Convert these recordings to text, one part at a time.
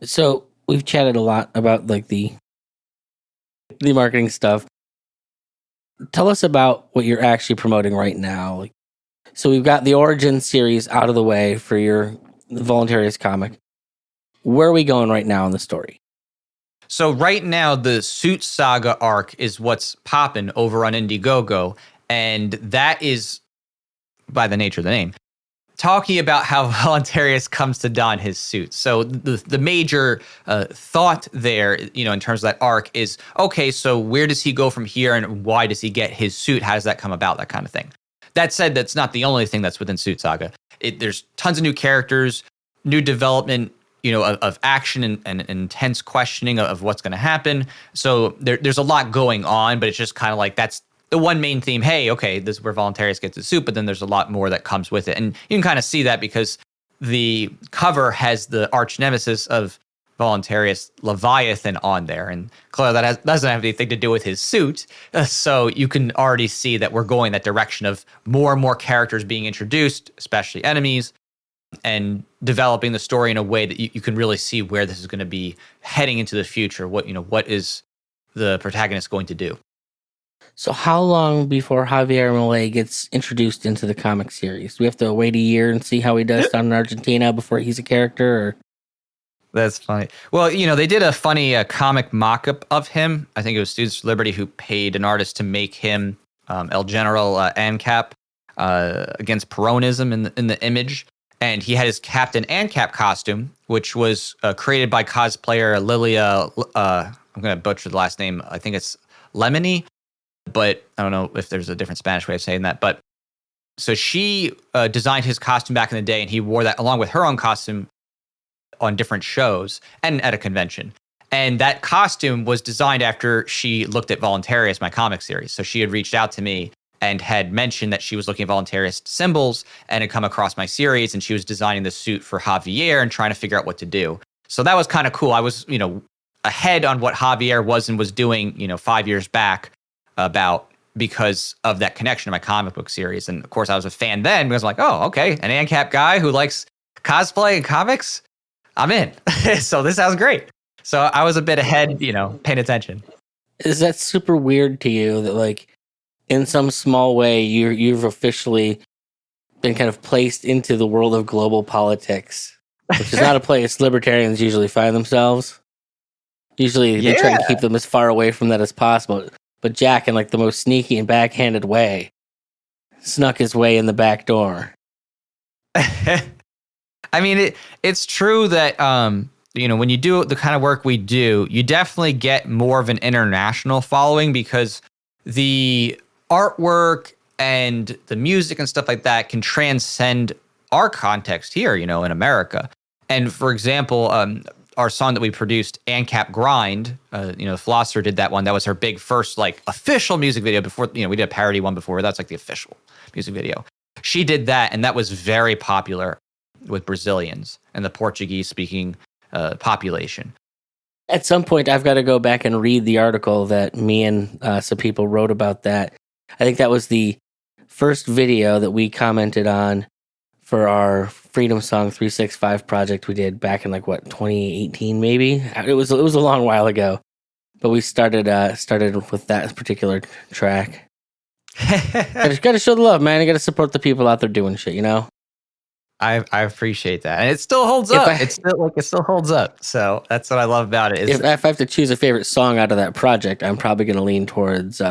So we've chatted a lot about like the marketing stuff. Tell us about what you're actually promoting right now. Like, so we've got the origin series out of the way for your Voluntaryist comic. Where are we going right now in the story? So right now, the Suit Saga arc is what's popping over on Indiegogo, and that is, by the nature of the name, talking about how Voluntaryist comes to don his suit. So the major thought there, in terms of that arc is, okay, so where does he go from here, and why does he get his suit? How does that come about? That kind of thing. That said, that's not the only thing that's within Suit Saga. There's tons of new characters, new development, of action and intense questioning of what's going to happen. So there's a lot going on, but it's just kind of like that's the one main theme. Hey, okay, this is where Voluntaryist gets his suit, but then there's a lot more that comes with it. And you can kind of see that because the cover has the arch nemesis of Voluntaryist, Leviathan, on there. And clearly that doesn't have anything to do with his suit. So you can already see that we're going that direction of more and more characters being introduced, especially enemies, and developing the story in a way that you can really see where this is going to be heading into the future. What is the protagonist going to do? So how long before Javier Milei gets introduced into the comic series? Do we have to wait a year and see how he does down in Argentina before he's a character? Or? That's funny. Well, they did a funny comic mock-up of him. I think it was Students for Liberty who paid an artist to make him El General ANCAP against Peronism in the image. And he had his Captain ANCAP costume, which was created by cosplayer Lilia. I'm going to butcher the last name. I think it's Lemony, but I don't know if there's a different Spanish way of saying that. But so she designed his costume back in the day, and he wore that along with her own costume on different shows and at a convention. And that costume was designed after she looked at Voluntaryist, my comic series. So she had reached out to me and had mentioned that she was looking at Voluntaryist symbols and had come across my series, and she was designing the suit for Javier and trying to figure out what to do. So that was kind of cool. I was, ahead on what Javier was doing, 5 years back because of that connection to my comic book series. And of course I was a fan then because I'm like, oh, okay, an ANCAP guy who likes cosplay and comics, I'm in. So this sounds great. So I was a bit ahead, paying attention. Is that super weird to you that like, in some small way, you've officially been kind of placed into the world of global politics, which is not a place libertarians usually find themselves. Usually they try to keep them as far away from that as possible. But Jack, in like the most sneaky and backhanded way, snuck his way in the back door. I mean, it's true that, when you do the kind of work we do, you definitely get more of an international following because the artwork and the music and stuff like that can transcend our context here, in America. And for example, our song that we produced, ANCAP Grind, Flosser did that one. That was her big first like official music video before, we did a parody one before. That's like the official music video. She did that, and that was very popular with Brazilians and the Portuguese speaking population. At some point, I've got to go back and read the article that me and some people wrote about that. I think that was the first video that we commented on for our Freedom Song 365 project we did back in 2018 maybe. It was a long while ago, but we started with that particular track. Gotta show the love, man. You gotta support the people out there doing shit, I appreciate that, and it still holds up. It still holds up. So that's what I love about it. If I have to choose a favorite song out of that project, I'm probably gonna lean towards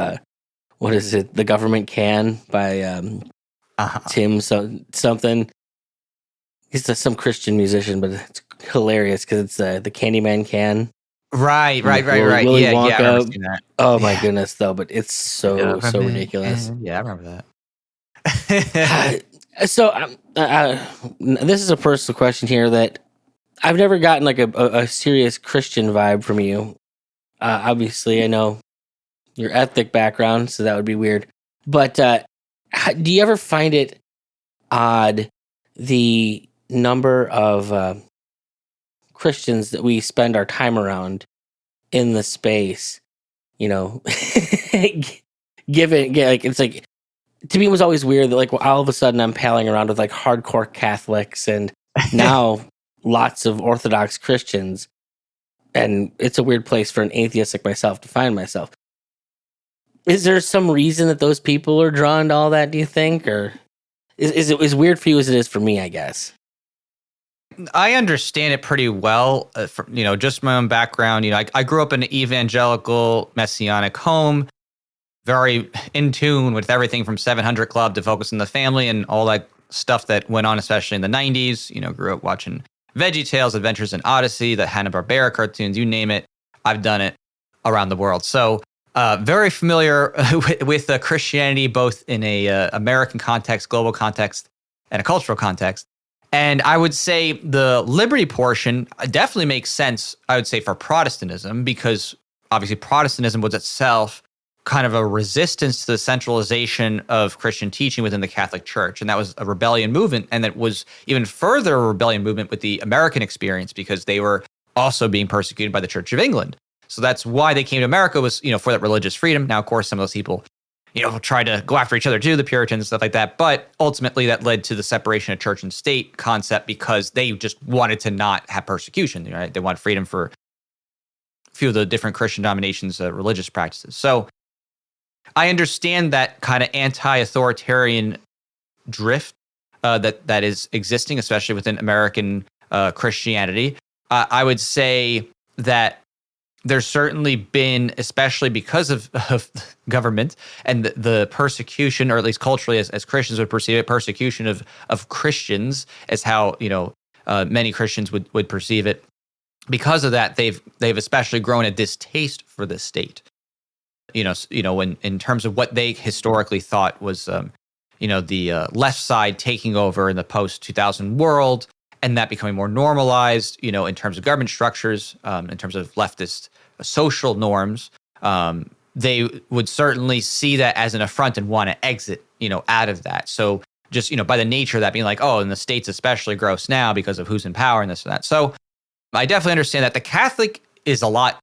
what is it? The Government Can by Tim something. He's some Christian musician, but it's hilarious because it's the Candyman Can. Right. Willy Wonka. I remember that. Oh my goodness, though! But it's so ridiculous. Yeah, I remember that. So this is a personal question here that I've never gotten like a serious Christian vibe from you. Obviously, I know your ethnic background, so that would be weird. But do you ever find it odd the number of Christians that we spend our time around in the space? Given it's like, to me it was always weird that like all of a sudden I'm palling around with like hardcore Catholics and now lots of Orthodox Christians. And it's a weird place for an atheist like myself to find myself. Is there some reason that those people are drawn to all that, do you think? Or is it as weird for you as it is for me, I guess? I understand it pretty well. From, just my own background. I grew up in an evangelical messianic home, very in tune with everything from 700 Club to Focus on the Family and all that stuff that went on, especially in the 90s. Grew up watching VeggieTales, Adventures in Odyssey, the Hanna-Barbera cartoons, you name it. I've done it around the world. So very familiar with Christianity, both in a American context, global context, and a cultural context. And I would say the liberty portion definitely makes sense, I would say, for Protestantism, because obviously Protestantism was itself kind of a resistance to the centralization of Christian teaching within the Catholic Church. And that was a rebellion movement. And that was even further a rebellion movement with the American experience, because they were also being persecuted by the Church of England. So that's why they came to America, was, for that religious freedom. Now, of course, some of those people try to go after each other too, the Puritans and stuff like that. But ultimately that led to the separation of church and state concept, because they just wanted to not have persecution, right? They wanted freedom for a few of the different Christian denominations' religious practices. So I understand that kind of anti-authoritarian drift that is existing, especially within American Christianity. I would say that there's certainly been, especially because of government and the persecution, or at least culturally, as Christians would perceive it, persecution of Christians, as how many Christians would perceive it. Because of that, they've especially grown a distaste for the state. When in terms of what they historically thought was, the left side taking over in the post-2000 world, and that becoming more normalized, in terms of government structures, in terms of leftist social norms, they would certainly see that as an affront and want to exit, out of that. So just, by the nature of that being like, oh, and the state's especially gross now because of who's in power and this and that. So I definitely understand that. The Catholic is a lot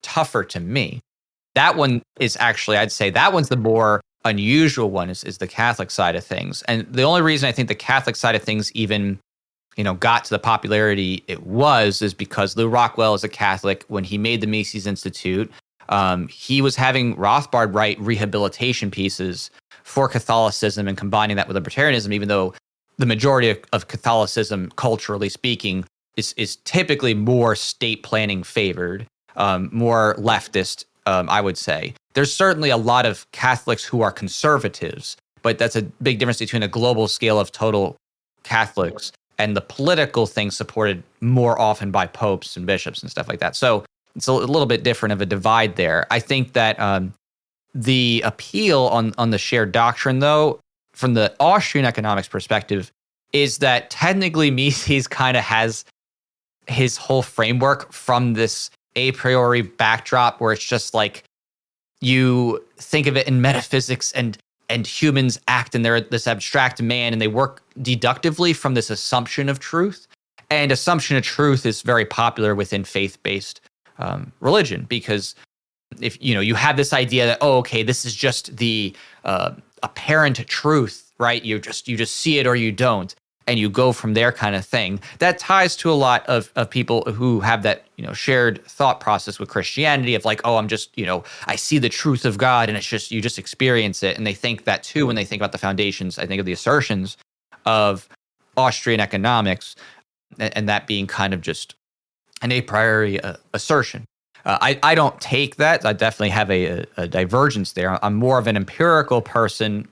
tougher to me. That one is actually, I'd say that one's the more unusual one, is the Catholic side of things. And the only reason I think the Catholic side of things even got to the popularity it was is because Lou Rockwell is a Catholic. When he made the Mises Institute, he was having Rothbard write rehabilitation pieces for Catholicism and combining that with libertarianism, even though the majority of Catholicism, culturally speaking, is typically more state planning favored, more leftist, I would say. There's certainly a lot of Catholics who are conservatives, but that's a big difference between a global scale of total Catholics and the political thing supported more often by popes and bishops and stuff like that. So it's a little bit different of a divide there. I think that the appeal on the shared doctrine, though, from the Austrian economics perspective, is that technically Mises kind of has his whole framework from this a priori backdrop where it's just like you think of it in metaphysics and humans act and they're this abstract man and they work deductively from this assumption of truth. And assumption of truth is very popular within faith-based religion, because if you have this idea that, oh, okay, this is just the apparent truth, right? You just see it or you don't, and you go from there, kind of thing. That ties to a lot of people who have that shared thought process with Christianity of like, oh, I'm just I see the truth of God, and it's just you just experience it. And they think that too when they think about the foundations, I think, of the assertions of Austrian economics, and that being kind of just an a priori assertion. I don't take that. I definitely have a divergence there. I'm more of an empirical person